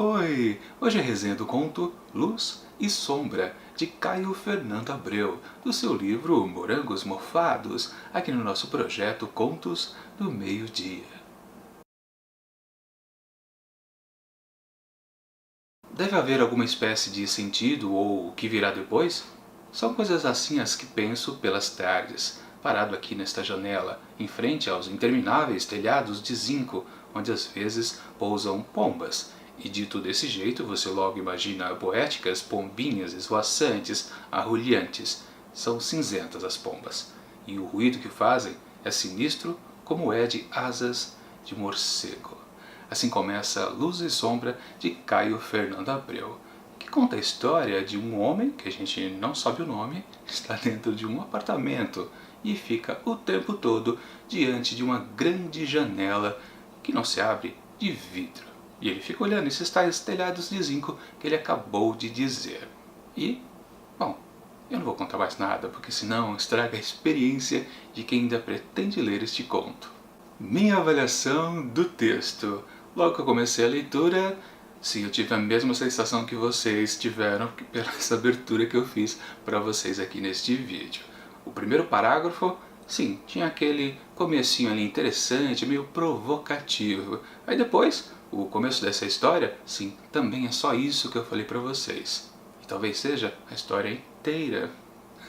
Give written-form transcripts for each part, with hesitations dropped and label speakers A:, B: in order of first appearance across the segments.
A: Oi! Hoje é a resenha do conto Luz e Sombra, de Caio Fernando Abreu, do seu livro Morangos Mofados, aqui no nosso projeto Contos do Meio-Dia. Deve haver alguma espécie de sentido ou o que virá depois? São coisas assim as que penso pelas tardes, parado aqui nesta janela, em frente aos intermináveis telhados de zinco, onde às vezes pousam pombas. E dito desse jeito, você logo imagina poéticas pombinhas esvoaçantes, arrulhantes. São cinzentas as pombas. E o ruído que fazem é sinistro como é de asas de morcego. Assim começa Luz e Sombra, de Caio Fernando Abreu, que conta a história de um homem, que a gente não sabe o nome, está dentro de um apartamento e fica o tempo todo diante de uma grande janela que não se abre, de vidro. E ele fica olhando esses tais telhados de zinco que ele acabou de dizer. E, bom, eu não vou contar mais nada, porque senão estraga a experiência de quem ainda pretende ler este conto. Minha avaliação do texto. Logo que eu comecei a leitura, sim, eu tive a mesma sensação que vocês tiveram pela essa abertura que eu fiz para vocês aqui neste vídeo. O primeiro parágrafo, sim, tinha aquele comecinho ali interessante, meio provocativo. Aí depois, o começo dessa história, sim, também é só isso que eu falei para vocês. E talvez seja a história inteira.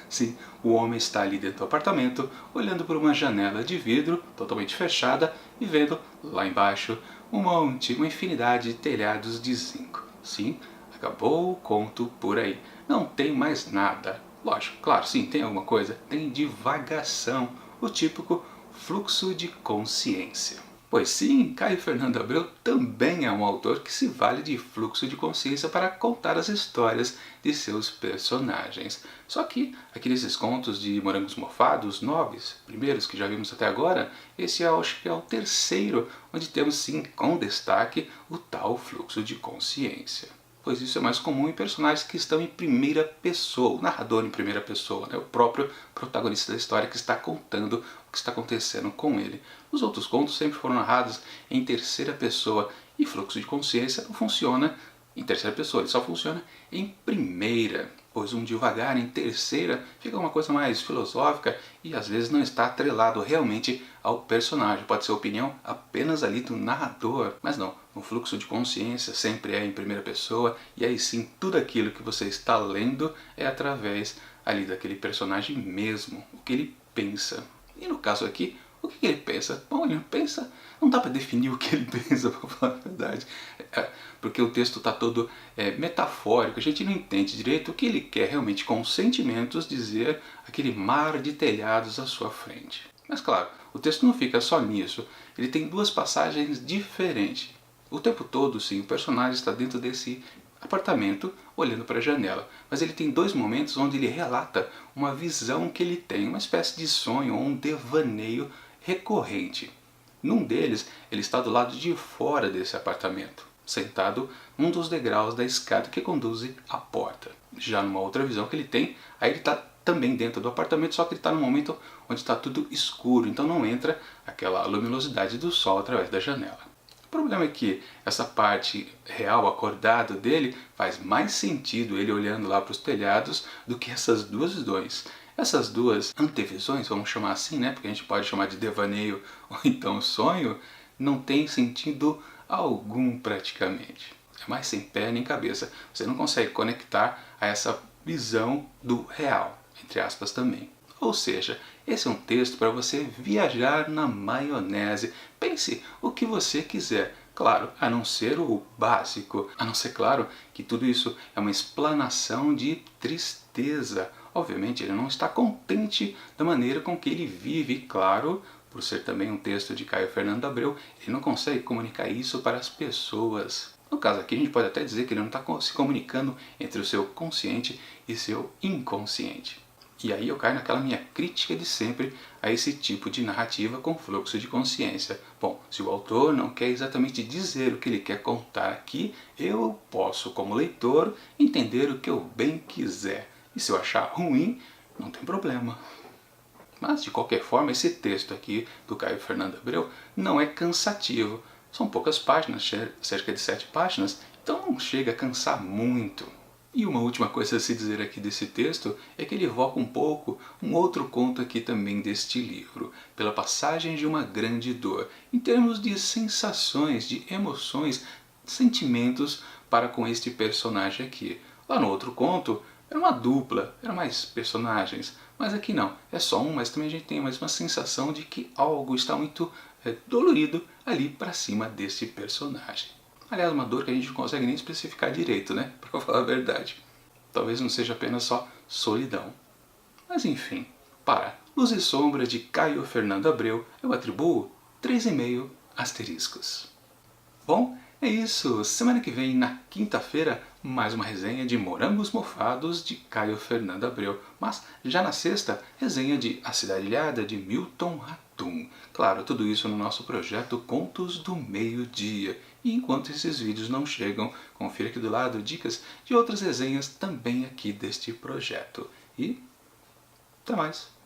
A: Sim, o homem está ali dentro do apartamento, olhando por uma janela de vidro totalmente fechada e vendo lá embaixo uma infinidade de telhados de zinco. Sim, acabou o conto por aí. Não tem mais nada. Lógico, claro, sim, tem alguma coisa. Tem divagação, o típico fluxo de consciência. Pois sim, Caio Fernando Abreu também é um autor que se vale de fluxo de consciência para contar as histórias de seus personagens. Só que, aqui nesses contos de Morangos Mofados, 9 primeiros que já vimos até agora, esse acho que é o terceiro, onde temos sim, com destaque, o tal fluxo de consciência. Pois isso é mais comum em personagens que estão em primeira pessoa, o narrador em primeira pessoa, né? O próprio protagonista da história que está contando o que está acontecendo com ele. Os outros contos sempre foram narrados em terceira pessoa e fluxo de consciência não funciona em terceira pessoa, ele só funciona em primeira, pois um devagar em terceira fica uma coisa mais filosófica e às vezes não está atrelado realmente ao personagem, pode ser opinião apenas ali do narrador, mas não, o fluxo de consciência sempre é em primeira pessoa e aí sim tudo aquilo que você está lendo é através ali daquele personagem mesmo, o que ele pensa. E no caso aqui, o que ele pensa? Bom, ele pensa, não dá para definir o que ele pensa, para falar a verdade, porque o texto está todo metafórico, a gente não entende direito o que ele quer realmente com os sentimentos dizer aquele mar de telhados à sua frente. Mas claro, o texto não fica só nisso, ele tem duas passagens diferentes. O tempo todo, sim, o personagem está dentro desse apartamento olhando para a janela, mas ele tem dois momentos onde ele relata uma visão que ele tem, uma espécie de sonho ou um devaneio recorrente. Num deles, ele está do lado de fora desse apartamento, sentado num dos degraus da escada que conduz à porta. Já numa outra visão que ele tem, aí ele está também dentro do apartamento, só que ele está num momento onde está tudo escuro, então não entra aquela luminosidade do sol através da janela. O problema é que essa parte real, acordado dele, faz mais sentido ele olhando lá para os telhados do que essas duas visões. Essas duas antevisões, vamos chamar assim, né? Porque a gente pode chamar de devaneio ou então sonho, não tem sentido algum praticamente. É mais sem pé nem cabeça. Você não consegue conectar a essa visão do real, entre aspas também. Ou seja, esse é um texto para você viajar na maionese. Pense o que você quiser. Claro, a não ser o básico. A não ser, claro, que tudo isso é uma explanação de tristeza. Obviamente, ele não está contente da maneira com que ele vive. Claro, por ser também um texto de Caio Fernando Abreu, ele não consegue comunicar isso para as pessoas. No caso aqui, a gente pode até dizer que ele não está se comunicando entre o seu consciente e seu inconsciente. E aí eu caio naquela minha crítica de sempre a esse tipo de narrativa com fluxo de consciência. Bom, se o autor não quer exatamente dizer o que ele quer contar aqui, eu posso, como leitor, entender o que eu bem quiser. E se eu achar ruim, não tem problema. Mas, de qualquer forma, esse texto aqui do Caio Fernando Abreu não é cansativo. São poucas páginas, cerca de 7 páginas, então não chega a cansar muito. E uma última coisa a se dizer aqui desse texto é que ele evoca um pouco um outro conto aqui também deste livro, pela passagem de uma grande dor, em termos de sensações, de emoções, sentimentos para com este personagem aqui. Lá no outro conto era uma dupla, eram mais personagens, mas aqui não, é só um, mas também a gente tem mais uma sensação de que algo está muito dolorido ali para cima deste personagem. Aliás, uma dor que a gente não consegue nem especificar direito, né? Para falar a verdade. Talvez não seja apenas só solidão. Mas enfim, para Luz e Sombra de Caio Fernando Abreu, eu atribuo 3,5 asteriscos. Bom, é isso. Semana que vem, na quinta-feira, mais uma resenha de Morangos Mofados de Caio Fernando Abreu. Mas já na sexta, resenha de A Cidade Ilhada de Milton Ratum. Claro, tudo isso no nosso projeto Contos do Meio-Dia. E enquanto esses vídeos não chegam, confira aqui do lado dicas de outras resenhas também aqui deste projeto. E até mais!